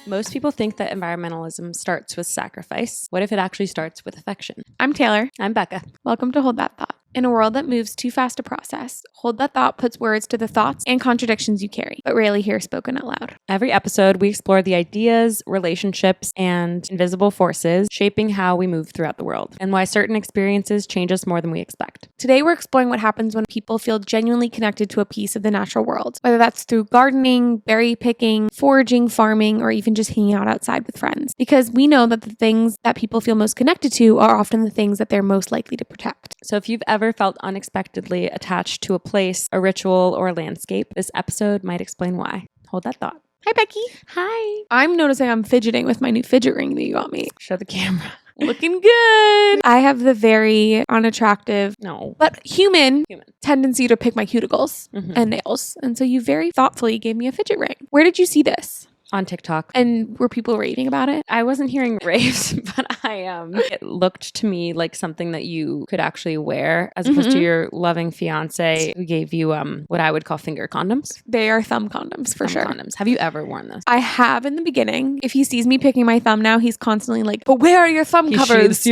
Most people think that environmentalism starts with sacrifice. What if it actually starts with affection? I'm Taylor. I'm Becca. Welcome to Hold That Thought. In a world that moves too fast to process, Hold That Thought puts words to the thoughts and contradictions you carry, but rarely hear spoken out loud. Every episode, we explore the ideas, relationships, and invisible forces shaping how we move throughout the world, and why certain experiences change us more than we expect. Today, we're exploring what happens when people feel genuinely connected to a piece of the natural world, whether that's through gardening, berry picking, foraging, farming, or even just hanging out outside with friends. Because we know that the things that people feel most connected to are often the things that they're most likely to protect. So if you've ever felt unexpectedly attached to a place, a ritual, or a landscape, this episode might explain why. Hold that thought. Hi, Becky. Hi. I'm noticing I'm fidgeting with my new fidget ring that you got me. Show the camera. Looking good. I have the very unattractive, but human tendency to pick my cuticles and nails. And so you very thoughtfully gave me a fidget ring. Where did you see this? On TikTok. And were people raving about it? I wasn't hearing raves, but it looked to me like something that you could actually wear as opposed to your loving fiance who gave you what I would call finger condoms. They are thumb condoms for sure. Condoms. Have you ever worn this? I have in the beginning. If he sees me picking my thumb now, he's constantly like, but where are your thumb covers?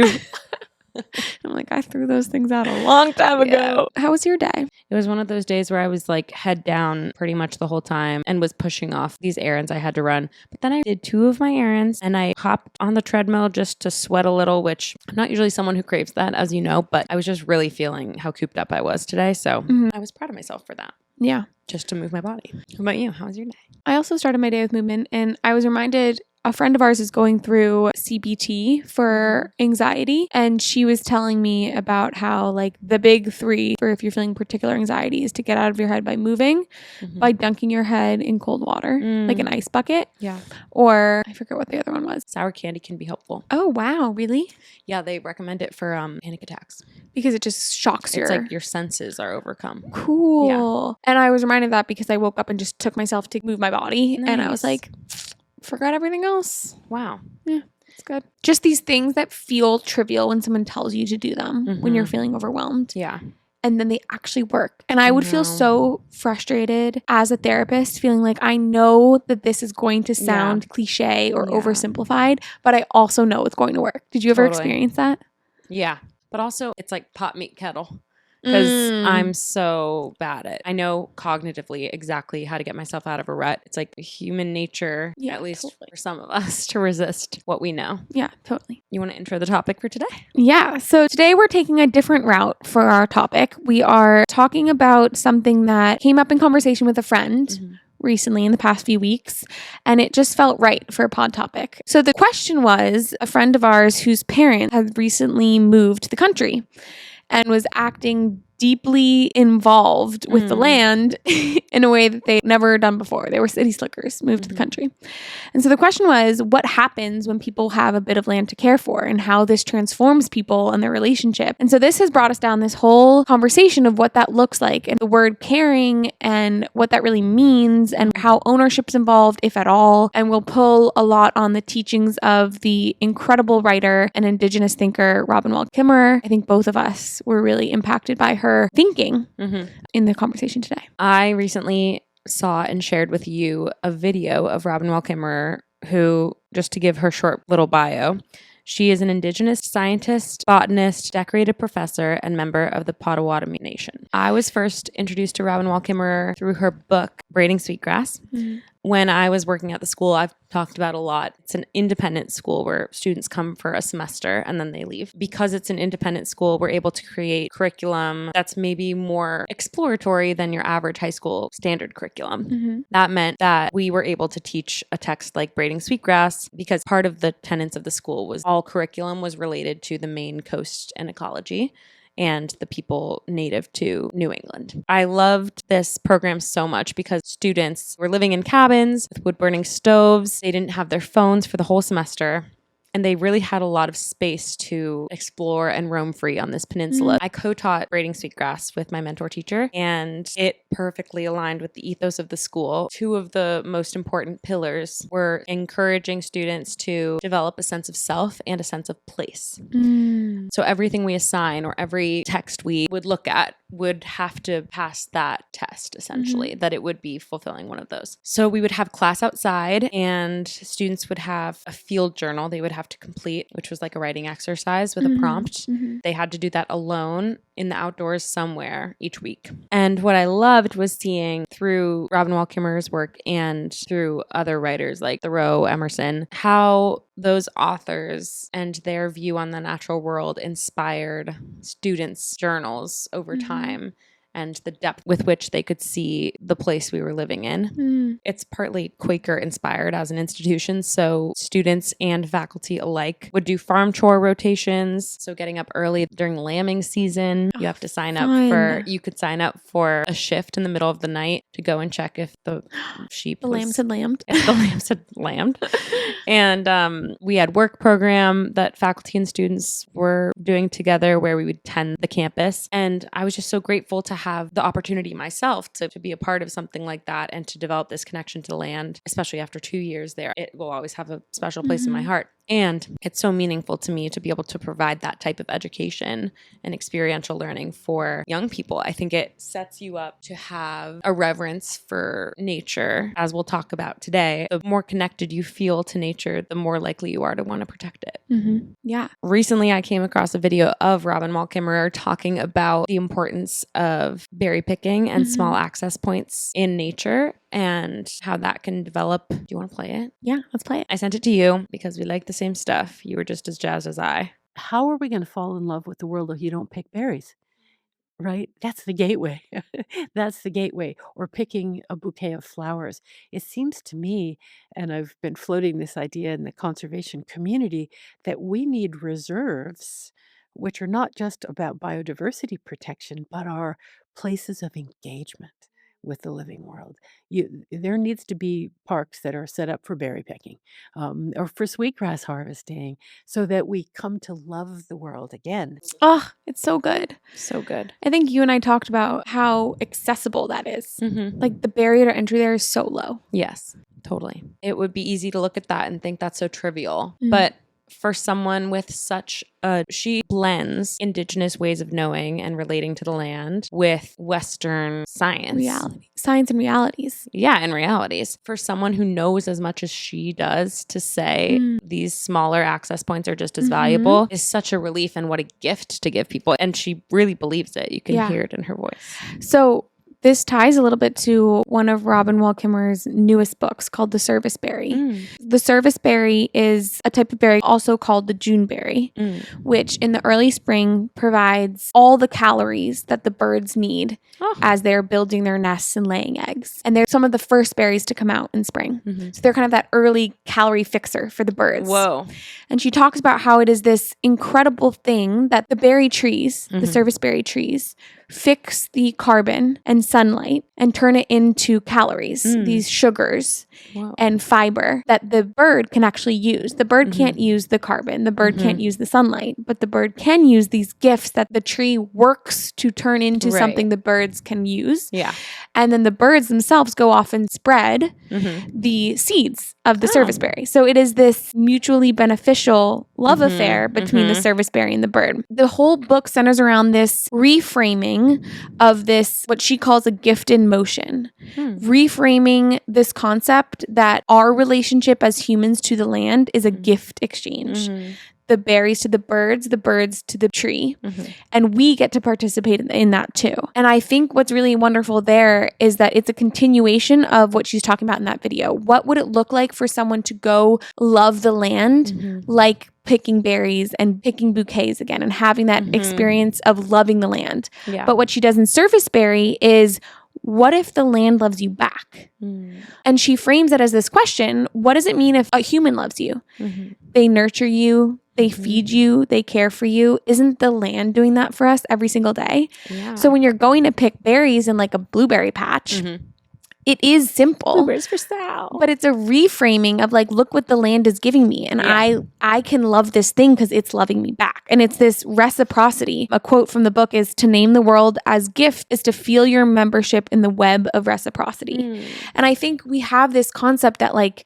I'm like, I threw those things out a long time ago. How was your day? It was one of those days where I was like head down pretty much the whole time and was pushing off these errands I had to run. But then I did 2 of my errands and I hopped on the treadmill just to sweat a little, which I'm not usually someone who craves that, as you know, but I was just really feeling how cooped up I was today. So I was proud of myself for that. Yeah. Just to move my body. How about you? How was your day? I also started my day with movement, and I was reminded a friend of ours is going through CBT for anxiety, and she was telling me about how like the big 3 for if you're feeling particular anxiety is to get out of your head by moving, by dunking your head in cold water, like an ice bucket. Yeah. Or I forget what the other one was. Sour candy can be helpful. Oh, wow. Really? Yeah, they recommend it for panic attacks. Because it just shocks It's like your senses are overcome. Cool. Yeah. And I was reminded of that because I woke up and just took myself to move my body. Nice. And I was like, forgot everything else. Wow. Yeah, it's good. Just these things that feel trivial when someone tells you to do them when you're feeling overwhelmed. Yeah. And then they actually work. And I would feel so frustrated as a therapist, feeling like I know that this is going to sound cliche or oversimplified, but I also know it's going to work. Did you ever experience that? Yeah. But also it's like pot, meat, kettle. Because I'm so bad at, I know cognitively exactly how to get myself out of a rut. It's like human nature, at least for some of us, to resist what we know. Yeah, totally. You want to intro the topic for today? Yeah. So today we're taking a different route for our topic. We are talking about something that came up in conversation with a friend recently in the past few weeks, and it just felt right for a pod topic. So the question was, a friend of ours whose parents had recently moved to the country and was acting deeply involved with the land in a way that they'd never done before. They were city slickers, moved to the country. And so the question was, what happens when people have a bit of land to care for and how this transforms people and their relationship? And so this has brought us down this whole conversation of what that looks like and the word caring and what that really means and how ownership's involved, if at all. And we'll pull a lot on the teachings of the incredible writer and indigenous thinker, Robin Wall Kimmerer. I think both of us were really impacted by her thinking in the conversation today. I recently saw and shared with you a video of Robin Wall Kimmerer, who, just to give her short little bio, she is an indigenous scientist, botanist, decorated professor, and member of the Potawatomi Nation. I was first introduced to Robin Wall Kimmerer through her book, Braiding Sweetgrass. When I was working at the school, I've talked about a lot. It's an independent school where students come for a semester and then they leave. Because it's an independent school, we're able to create curriculum that's maybe more exploratory than your average high school standard curriculum. That meant that we were able to teach a text like Braiding Sweetgrass because part of the tenets of the school was all curriculum was related to the Maine coast and ecology and the people native to New England. I loved this program so much because students were living in cabins with wood-burning stoves. They didn't have their phones for the whole semester. and they really had a lot of space to explore and roam free on this peninsula. I co-taught braiding sweetgrass with my mentor teacher, and it perfectly aligned with the ethos of the school. Two of the most important pillars were encouraging students to develop a sense of self and a sense of place. So everything we assign or every text we would look at would have to pass that test, essentially, that it would be fulfilling one of those. So we would have class outside, and students would have a field journal they would have to complete, which was like a writing exercise with a prompt. They had to do that alone in the outdoors somewhere each week. And what I loved was seeing through Robin Wall Kimmerer's work and through other writers like Thoreau, Emerson, how those authors and their view on the natural world inspired students' journals over time and the depth with which they could see the place we were living in. It's partly Quaker inspired as an institution, so students and faculty alike would do farm chore rotations. So getting up early during lambing season, you have to sign up you could sign up for a shift in the middle of the night to go and check if the lambs had lambed. If the lambs had lambed. And we had work program that faculty and students were doing together where we would tend the campus. And I was just so grateful to have the opportunity myself to be a part of something like that and to develop this connection to land, especially after 2 years there. It will always have a special place in my heart. And it's so meaningful to me to be able to provide that type of education and experiential learning for young people. I think it sets you up to have a reverence for nature, as we'll talk about today. The more connected you feel to nature, the more likely you are to want to protect it. Yeah. Recently, I came across a video of Robin Wall Kimmerer talking about the importance of berry picking and small access points in nature and how that can develop. Do you want to play it? Yeah, let's play it. I sent it to you because we like the same stuff. You were just as jazzed as I. How are we going to fall in love with the world if you don't pick berries? Right? That's the gateway. That's the gateway. Or picking a bouquet of flowers. It seems to me, and I've been floating this idea in the conservation community, that we need reserves, which are not just about biodiversity protection, but are places of engagement with the living world. There needs to be parks that are set up for berry picking or for sweetgrass harvesting so that we come to love the world again. Oh, it's so good. So good. I think you and I talked about how accessible that is. Like the barrier to entry there is so low. Yes, totally. It would be easy to look at that and think that's so trivial. But for someone with she blends indigenous ways of knowing and relating to the land with Western science. Science and realities. Yeah, and realities. For someone who knows as much as she does to say these smaller access points are just as valuable is such a relief, and what a gift to give people. And she really believes it. You can hear it in her voice. So this ties a little bit to one of Robin Wall Kimmerer's newest books called The Service Berry. The service berry is a type of berry also called the June berry, which in the early spring provides all the calories that the birds need as they're building their nests and laying eggs. And they're some of the first berries to come out in spring. So they're kind of that early calorie fixer for the birds. Whoa. And she talks about how it is this incredible thing that the berry trees, the service berry trees, fix the carbon and sunlight and turn it into calories, these sugars and fiber that the bird can actually use. The bird can't use the carbon. The bird can't use the sunlight, but the bird can use these gifts that the tree works to turn into something the birds can use. Yeah. And then the birds themselves go off and spread the seeds of the service berry. So it is this mutually beneficial love affair between the service berry and the bird. The whole book centers around this reframing of this, what she calls a gift in motion. Reframing this concept that our relationship as humans to the land is a gift exchange. The berries to the birds to the tree. And we get to participate in that too. And I think what's really wonderful there is that it's a continuation of what she's talking about in that video. What would it look like for someone to go love the land like picking berries and picking bouquets again and having that experience of loving the land? But what she does in Surface Berry is, what if the land loves you back? And she frames it as this question: what does it mean if a human loves you? They nurture you, they feed you, they care for you. Isn't the land doing that for us every single day? So when you're going to pick berries in like a blueberry patch, it is simple. Blueberries for Sal. But it's a reframing of like, look what the land is giving me. And I can love this thing because it's loving me back. And it's this reciprocity. A quote from the book is, to name the world as gift is to feel your membership in the web of reciprocity. And I think we have this concept that like,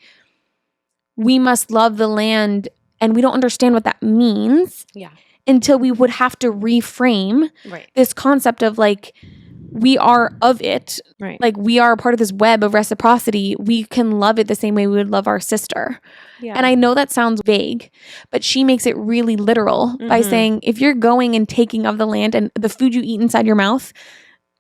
we must love the land, and we don't understand what that means until we would have to reframe this concept of like, we are of it. Right. Like, we are a part of this web of reciprocity. We can love it the same way we would love our sister. Yeah. And I know that sounds vague, but she makes it really literal by saying, if you're going and taking of the land and the food you eat inside your mouth,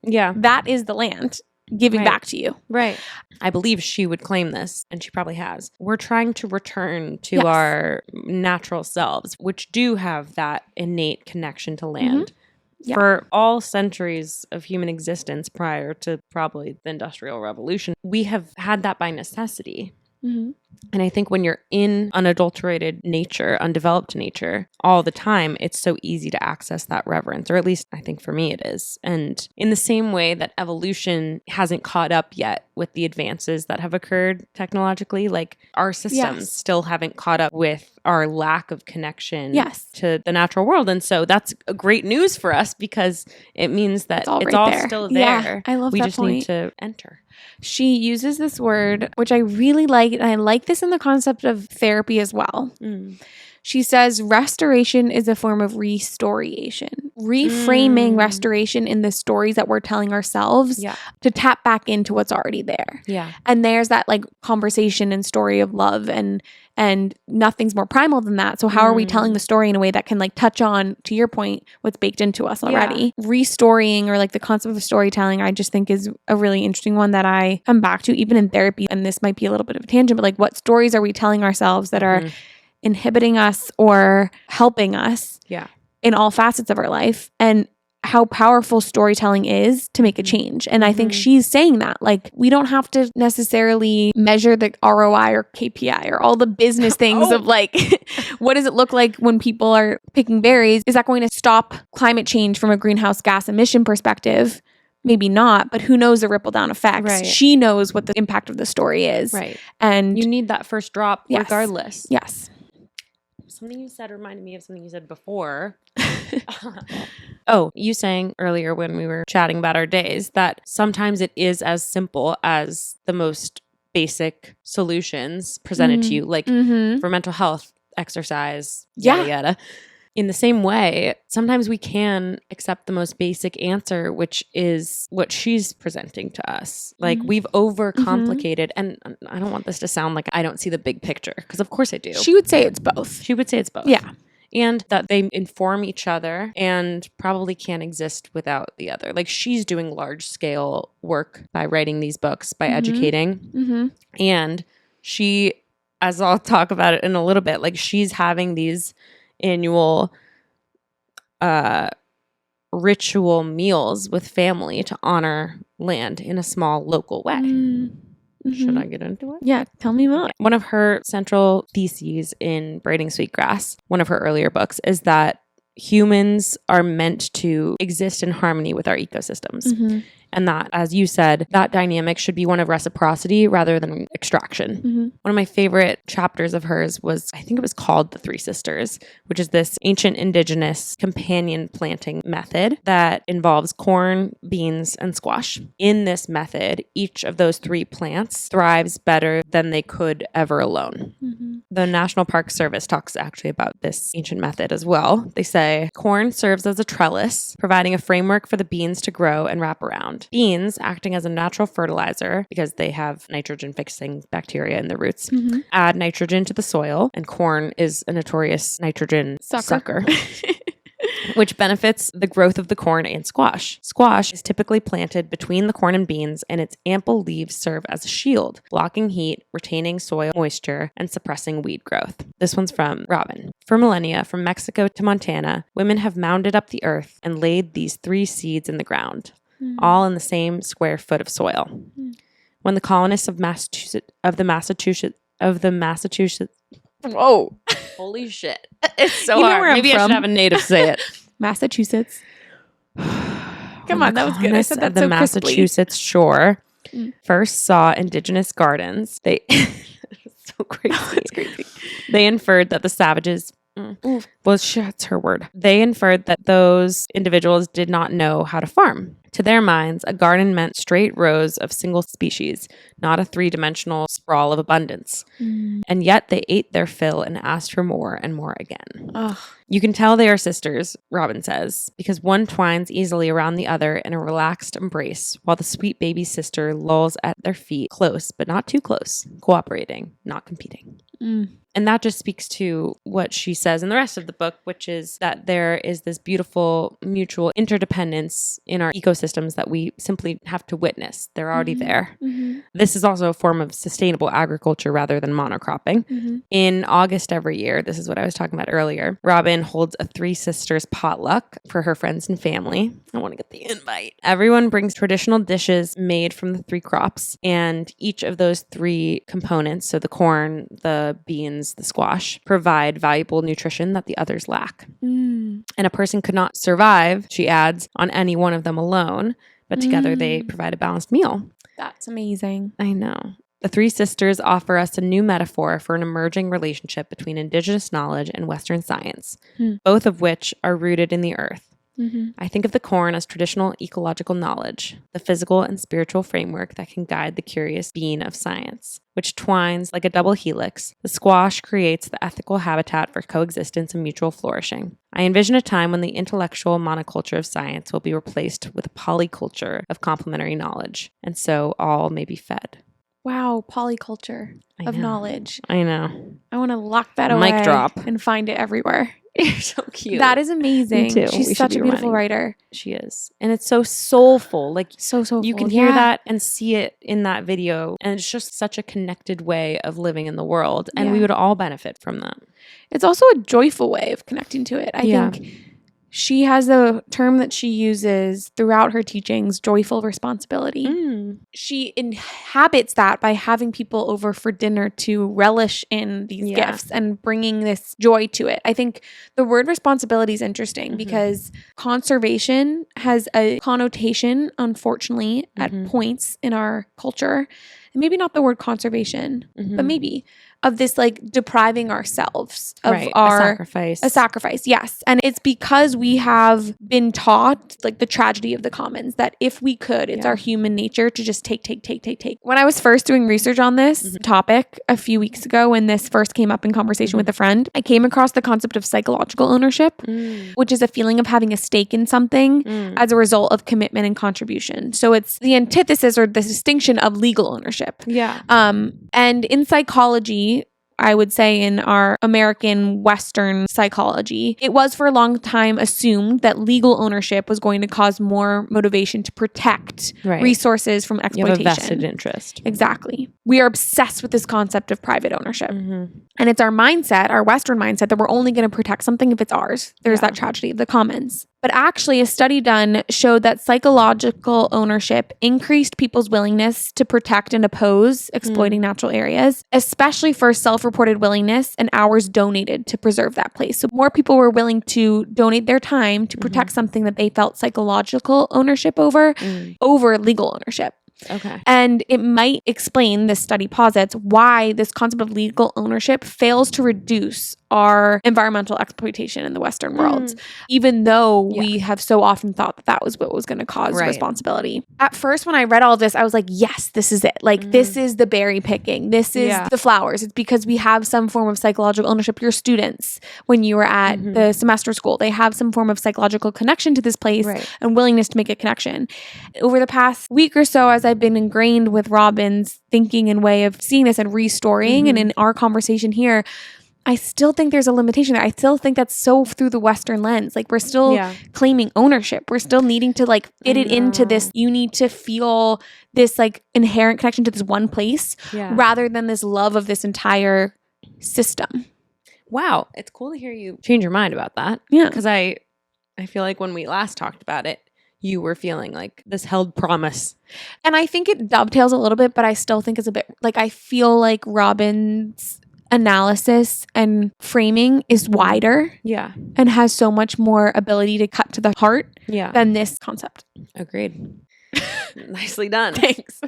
that is the land giving back to you. Right. I believe she would claim this, and she probably has. We're trying to return to our natural selves, which do have that innate connection to land. For all centuries of human existence prior to probably the Industrial Revolution, we have had that by necessity. And I think when you're in unadulterated nature, undeveloped nature all the time, it's so easy to access that reverence, or at least I think for me it is. And in the same way that evolution hasn't caught up yet with the advances that have occurred technologically, like our systems still haven't caught up with our lack of connection to the natural world. And so that's great news for us, because it means that it's all still there. Yeah, I love we that just point. need to enter. She uses this word, which I really like, and I like this in the concept of therapy as well. She says restoration is a form of restoration, reframing restoration in the stories that we're telling ourselves to tap back into what's already there. And there's that like conversation and story of love, and nothing's more primal than that. So how are we telling the story in a way that can like touch on, to your point, what's baked into us already? Restoring, or like the concept of storytelling, I just think is a really interesting one that I come back to even in therapy. And this might be a little bit of a tangent, but like, what stories are we telling ourselves that are inhibiting us or helping us in all facets of our life, and how powerful storytelling is to make a change. And I think she's saying that like, we don't have to necessarily measure the ROI or KPI or all the business things of like, what does it look like when people are picking berries? Is that going to stop climate change from a greenhouse gas emission perspective? Maybe not, but who knows the ripple down effects? Right. She knows what the impact of the story is. Right. And you need that first drop regardless. Yes. Something you said reminded me of something you said before. You saying earlier when we were chatting about our days that sometimes it is as simple as the most basic solutions presented to you, like for mental health, exercise, yada yada. In the same way, sometimes we can accept the most basic answer, which is what she's presenting to us. Like we've overcomplicated, and I don't want this to sound like I don't see the big picture, because of course I do. She would say it's both. She would say it's both. Yeah. And that they inform each other and probably can't exist without the other. Like she's doing large scale work by writing these books, by educating. And she, as I'll talk about it in a little bit, like she's having these annual ritual meals with family to honor land in a small local way. Should I get into it? Yeah, tell me more. One of her central theses in Braiding Sweetgrass, one of her earlier books, is that humans are meant to exist in harmony with our ecosystems. And that, as you said, that dynamic should be one of reciprocity rather than extraction. One of my favorite chapters of hers was, I think it was called The Three Sisters, which is this ancient indigenous companion planting method that involves corn, beans, and squash. In this method, each of those three plants thrives better than they could ever alone. The National Park Service talks actually about this ancient method as well. They say, corn serves as a trellis, providing a framework for the beans to grow and wrap around. Beans, acting as a natural fertilizer because they have nitrogen-fixing bacteria in their roots, add nitrogen to the soil, and corn is a notorious nitrogen sucker. Which benefits the growth of the corn and squash. Squash is typically planted between the corn and beans, and its ample leaves serve as a shield, blocking heat, retaining soil moisture, and suppressing weed growth. This one's from Robin. For millennia, from Mexico to Montana, women have mounded up the earth and laid these three seeds in the ground, all in the same square foot of soil. When the colonists of Massachusetts, whoa. Holy shit. It's so hard. Maybe I should have a native say it. Massachusetts. Come on, that was good. I said that the so Massachusetts shore first saw indigenous gardens, they it's so crazy. It's crazy. They inferred that the savages that's her word. They inferred that those individuals did not know how to farm. To their minds, a garden meant straight rows of single species, not a three-dimensional sprawl of abundance. And yet they ate their fill and asked for more and more again. Ugh. You can tell they are sisters, Robin says, because one twines easily around the other in a relaxed embrace, while the sweet baby sister lolls at their feet, close, but not too close, cooperating, not competing. And that just speaks to what she says in the rest of the book, which is that there is this beautiful mutual interdependence in our ecosystems that we simply have to witness. They're already there. This is also a form of sustainable agriculture rather than monocropping. In August every year, this is what I was talking about earlier, Robin holds a Three Sisters potluck for her friends and family. I want to get the invite. Everyone brings traditional dishes made from the three crops, and each of those three components, so the corn, the beans, the squash, provide valuable nutrition that the others lack. And a person could not survive, she adds, on any one of them alone, but together they provide a balanced meal. That's amazing. I know. The Three Sisters offer us a new metaphor for an emerging relationship between indigenous knowledge and Western science, both of which are rooted in the earth. I think of the corn as traditional ecological knowledge, the physical and spiritual framework that can guide the curious being of science, which twines like a double helix. The squash creates the ethical habitat for coexistence and mutual flourishing. I envision a time when the intellectual monoculture of science will be replaced with a polyculture of complementary knowledge, and so all may be fed. Wow, polyculture of knowledge. I know. I want to lock that away. Mic drop. And find it everywhere. You're so cute. That is amazing. Me too. She's such a beautiful writer. She is. And it's so soulful. Like, so soulful. You can hear that and see it in that video. And it's just such a connected way of living in the world. And we would all benefit from that. It's also a joyful way of connecting to it. I think she has a term that she uses throughout her teachings, joyful responsibility. She inhabits that by having people over for dinner to relish in these gifts and bringing this joy to it. I think the word responsibility is interesting because conservation has a connotation, unfortunately, at points in our culture. And maybe not the word conservation, but maybe of this like depriving ourselves of our a sacrifice. Yes. And it's because we have been taught like the tragedy of the commons, that if we could, it's our human nature to just take. When I was first doing research on this topic a few weeks ago, when this first came up in conversation with a friend, I came across the concept of psychological ownership, which is a feeling of having a stake in something as a result of commitment and contribution. So it's the antithesis or the distinction of legal ownership. And in psychology, I would say in our American Western psychology, it was for a long time assumed that legal ownership was going to cause more motivation to protect resources from exploitation. You have a vested interest. Exactly. We are obsessed with this concept of private ownership. And it's our mindset, our Western mindset, that we're only going to protect something if it's ours. There's that tragedy of the commons. But actually, a study done showed that psychological ownership increased people's willingness to protect and oppose exploiting natural areas, especially for self-reported willingness and hours donated to preserve that place. So more people were willing to donate their time to protect something that they felt psychological ownership over legal ownership. Okay. And it might explain, this study posits, why this concept of legal ownership fails to reduce our environmental exploitation in the Western world, even though we have so often thought that that was what was going to cause responsibility. At first, when I read all of this, I was like, yes, this is it. Like, this is the berry picking. This is the flowers. It's because we have some form of psychological ownership. Your students, when you were at the semester school, they have some form of psychological connection to this place and willingness to make a connection. Over the past week or so, as I've been ingrained with Robin's thinking and way of seeing this and restoring, and in our conversation here, I still think there's a limitation there. I still think that's so through the Western lens. Like, we're still claiming ownership. We're still needing to like fit it into this. You need to feel this like inherent connection to this one place rather than this love of this entire system. Wow. It's cool to hear you change your mind about that. Yeah. Because I feel like when we last talked about it, you were feeling like this held promise. And I think it dovetails a little bit, but I still think it's a bit like, I feel like Robin's analysis and framing is wider and has so much more ability to cut to the heart than this concept. Agreed. Nicely done. Thanks.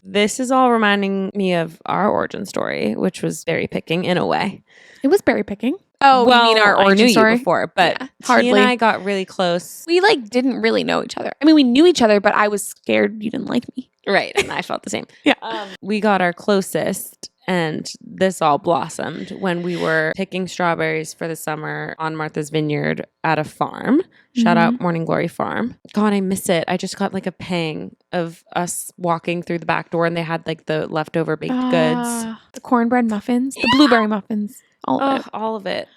This is all reminding me of our origin story, which was berry picking in a way. It was berry picking. Oh, well, you mean our I origin knew story? you before, but Yeah, T hardly. and I got really close. We didn't really know each other. I mean, we knew each other, but I was scared you didn't like me. Right, and I felt the same. Yeah. We got our closest, and this all blossomed when we were picking strawberries for the summer on Martha's Vineyard at a farm. Shout out Morning Glory Farm. God, I miss it. I just got like a pang of us walking through the back door, and they had like the leftover baked goods. The cornbread muffins, the blueberry muffins, all of it. All of it.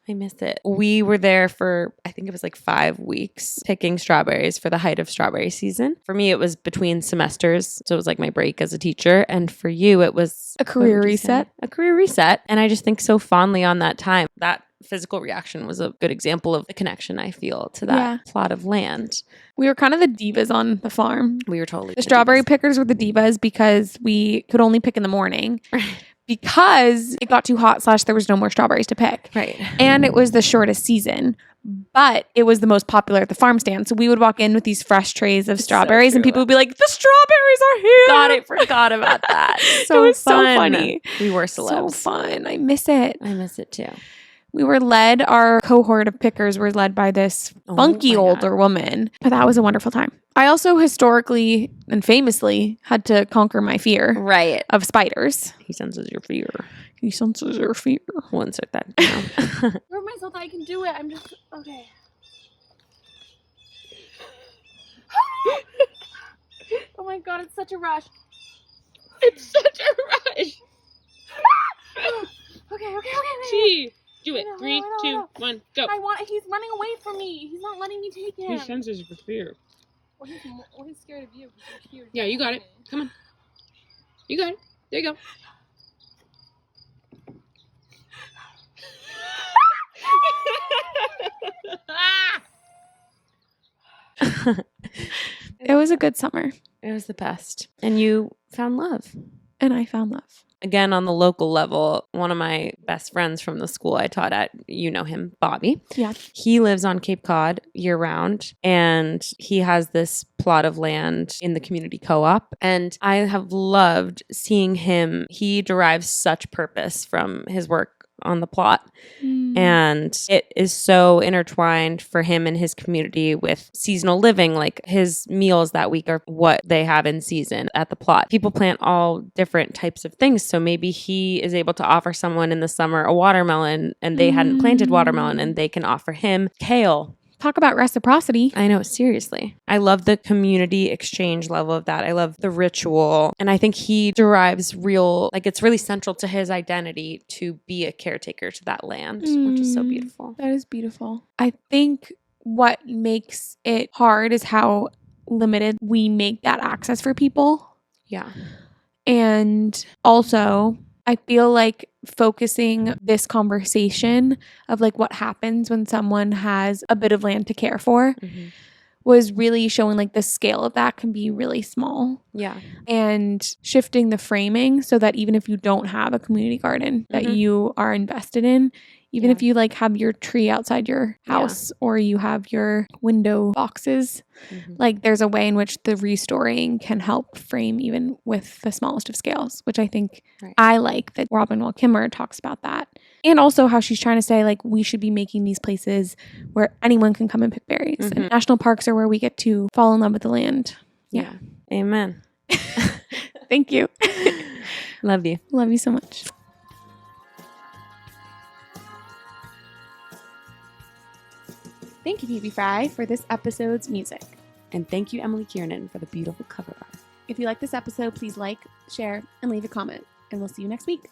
I miss it. We were there for, I think it was like 5 weeks picking strawberries for the height of strawberry season. For me, it was between semesters. So it was like my break as a teacher. And for you, it was a career reset. A career reset. And I just think so fondly on that time. That physical reaction was a good example of the connection I feel to that plot of land. We were kind of the divas on the farm. We were totally the strawberry pickers were the divas because we could only pick in the morning. Because it got too hot / there was no more strawberries to pick. Right. And it was the shortest season. But it was the most popular at the farm stand. So we would walk in with these fresh trays of strawberries and people would be like, the strawberries are here. God, I forgot about that. So it was fun. so funny. We were celebs. So fun. I miss it. I miss it too. We were our cohort of pickers were led by this funky older woman. But that was a wonderful time. I also historically and famously had to conquer my fear of spiders. He senses your fear. He senses your fear. We'll insert that down. Prove myself that I can do it. I'm just, okay. Oh my God, it's such a rush. It's such a rush. Okay. Gee. Do it. 3, 2, 1, go. He's running away from me. He's not letting me take him. He senses your fear. Well, he's scared of you. Yeah, you got it. Come on. You got it. There you go. It was a good summer. It was the best. And you found love. And I found love. Again, on the local level, one of my best friends from the school I taught at, you know him, Bobby. Yeah. He lives on Cape Cod year round, and he has this plot of land in the community co-op. And I have loved seeing him. He derives such purpose from his work on the plot. And it is so intertwined for him and his community with seasonal living. Like his meals that week are what they have in season at the plot. People plant all different types of things. So maybe he is able to offer someone in the summer a watermelon and they hadn't planted watermelon and they can offer him kale. Talk about reciprocity. I know, seriously. I love the community exchange level of that. I love the ritual. And I think he derives it's really central to his identity to be a caretaker to that land, which is so beautiful. That is beautiful. I think what makes it hard is how limited we make that access for people. Yeah. And also, I feel like focusing this conversation of like what happens when someone has a bit of land to care for was really showing like the scale of that can be really small. Yeah. And shifting the framing so that even if you don't have a community garden that you are invested in, even if you like have your tree outside your house or you have your window boxes, like there's a way in which the restoring can help frame even with the smallest of scales, which I think I like that Robin Wall Kimmerer talks about that. And also how she's trying to say like we should be making these places where anyone can come and pick berries. And national parks are where we get to fall in love with the land. Yeah. Amen. Thank you. Love you. Love you so much. Thank you, Phoebe Fry, for this episode's music. And thank you, Emily Kiernan, for the beautiful cover art. If you like this episode, please like, share, and leave a comment. And we'll see you next week.